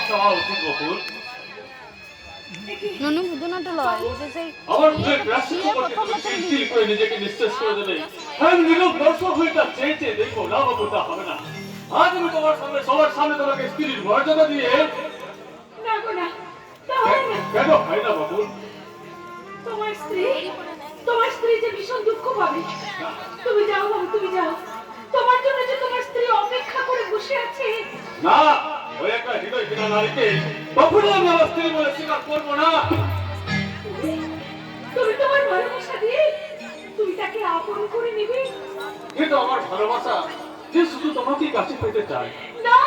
চাওয়া উচিত বকুল। ননু বুঝনাটা লয় যে সেই আমার ব্যস্ত চিল করে নিজেকে নিঃশেষ করে দেবে। আমি নিরব দর্শক হয়ে তা চেয়ে দেখবো না বকুল, তা হবে না। আজ আমি তোমার সামনে সবার সামনে তোমাকে স্ত্রীর মর্যাদা দিয়ে না গো না, তা হয় না। কেন হয় না বকুল? তোমার স্ত্রী যে ভীষণ দুঃখ পাবে। তুমি যাও বাবু, তুমি যাও। তোমার জন্য যে তোমার স্ত্রী অপেক্ষা করে বসে আছে। না, ওই একটা হৃদয় বিনা নারীকে কখনো আমি আমার স্ত্রী বলে স্বীকার করবো না। তুমি তোমার ভালোবাসা দিয়ে তুমি তাকে আপন করে নিবে। কিন্তু আমার ভালোবাসা যে শুধু তোমাকেই কাছে পেতে চায়। না,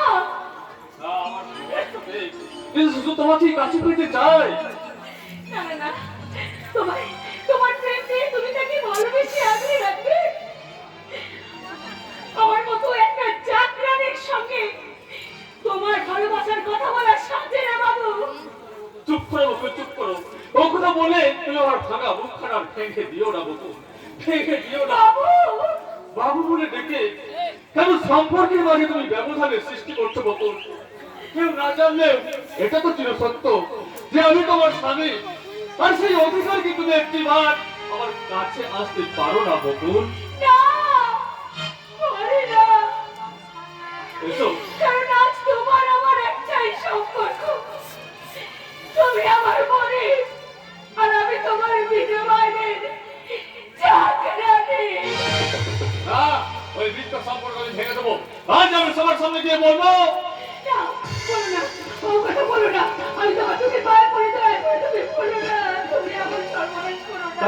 আমার শুধু তোমাকেই কাছে পেতে চায়। না না না, তোমার প্রেম দিয়ে তুমি তাকে ভালোবেসে আগলে রাখবে। আমার মতো একটা জাতরানের সঙ্গে তোমার ভালোবাসার কথা বলার সাথে না বাবু। চুপ করো বকুল, চুপ করো। ও কথা বলে তুমি আমার ভাঙা মুখখানা ভেঙে দিও না বকুল, ভেঙে দিও না। বাবু, বাবু বলে ডেকে কেন সম্পর্কের মাঝে তুমি ব্যবধানের সৃষ্টি করছো বকুল? কেউ না জানলেও এটা তো চিরসত্য যে আমি তোমার স্বামী, আর সেই অধিকার কি তুমি একটিবার আমার কাছে আসতে পারো না বকুল? না, পারি না। এসো। কারণ আজ তোমার আমার একটাই সম্পর্ক। তুমি আমার মনে, আর আমি তোমার বিনিময়ের চাকরানি। না, ওই বৃত্ত সম্পর্ক আমি ভেঙে দেবো। আজ আমি সবার সামনে গিয়ে বলবো। না, বলো না, ও কথা বলো না। আমি তোমার চোখে পায়ে পড়ে যাই, তুমি বলো না। তুমি আমার সর্বনাশ করো না।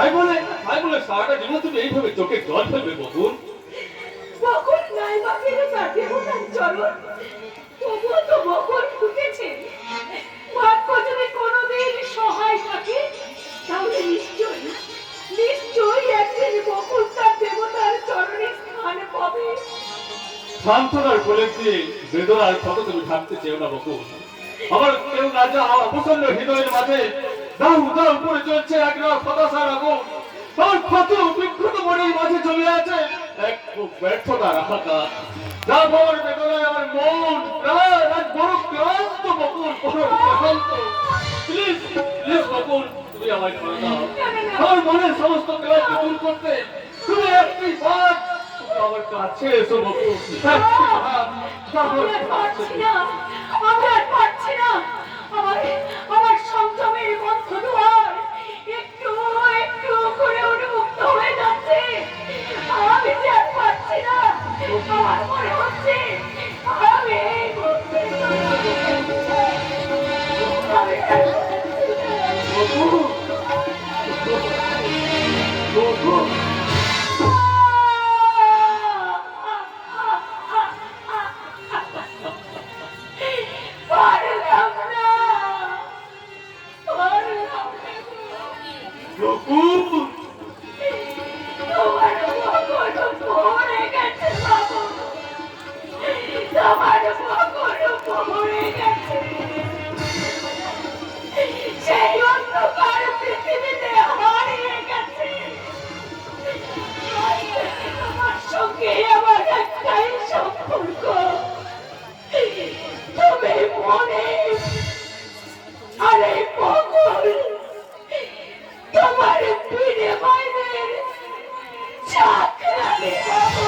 তাই বলে সারাটা জীবন তুমি এইভাবে চোখে জল ফেলবে বকুল? বকুল নাই বা ফিরে যাবে ওনার চলন, তবুও তো বকুল ঢুকেছে। ভাগ্য যদি কোনোদিন সহায় থাকে, তাহলে নিশ্চয়ই একদিন বকুল তার দেবতার চরণে স্থান পাবে। সান্ত্বনার কোলে দিয়ে বেদনার কত তুমি থাকতে চেও না বকুল। আমার কেউ না যাওয়া প্রচন্ড হৃদয়ের মাঝে দাউ দাউ করে চলছে একরাশ হতাশার আগুন। আমার ক্ষত বিক্ষত মনের মাঝে জমে আছে এক ব্যর্থতার হাহাকার। যা বড় বেদনায় আমার মন প্রাণ আজ বড় ক্লান্ত বকুল, বড় ক্লান্ত। প্লিজ প্লিজ বকুল, তুমি আমায় করে দাও। আমার মনের সমস্ত ক্লান্তি দূর করতে তুমি একটি বার আমার কাছে এসো বকুল। আমি আর পারছি না, আমি আর পারছি না। আমার সংযমের বন্ধ দুয়ার একটু একটু করে উন্মুক্ত হয়ে যাচ্ছে। আমি যে আর পারছি না। আমার মনে হচ্ছে আমি এই মুহূর্তে বকুল, পারলাম না, পারলাম না। বকুল, তোমার মগজ পড়ে গেছে বাবু, তোমার মগজ পড়ে গেছে। সেই অন্ধকার পৃথিবীতে হারিয়ে গেছে। আজ থেকে তোমার সঙ্গে আমার একটাই সম্পর্ক। তুমি মনে আর এই মগজ তোমার বিনিময়ের চাকরানি বাবু,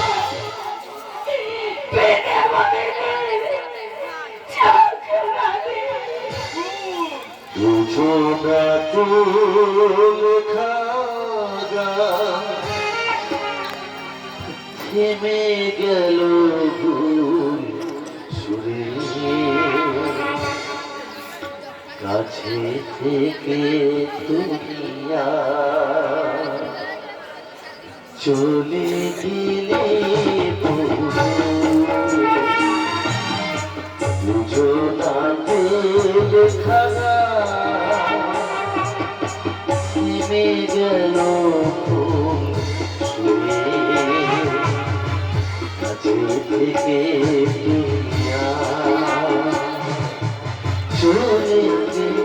বিনিময়ের চাকরানি। বুঝো না তো লেখা গান, থেমে গেল ভুল সুরে। কাছে থেকে দুনিয়া চলে গেলে বুঝো না তো লেখা থেমে গেল সুরে। কাছে থেকে দুনিয়া চলে গেলে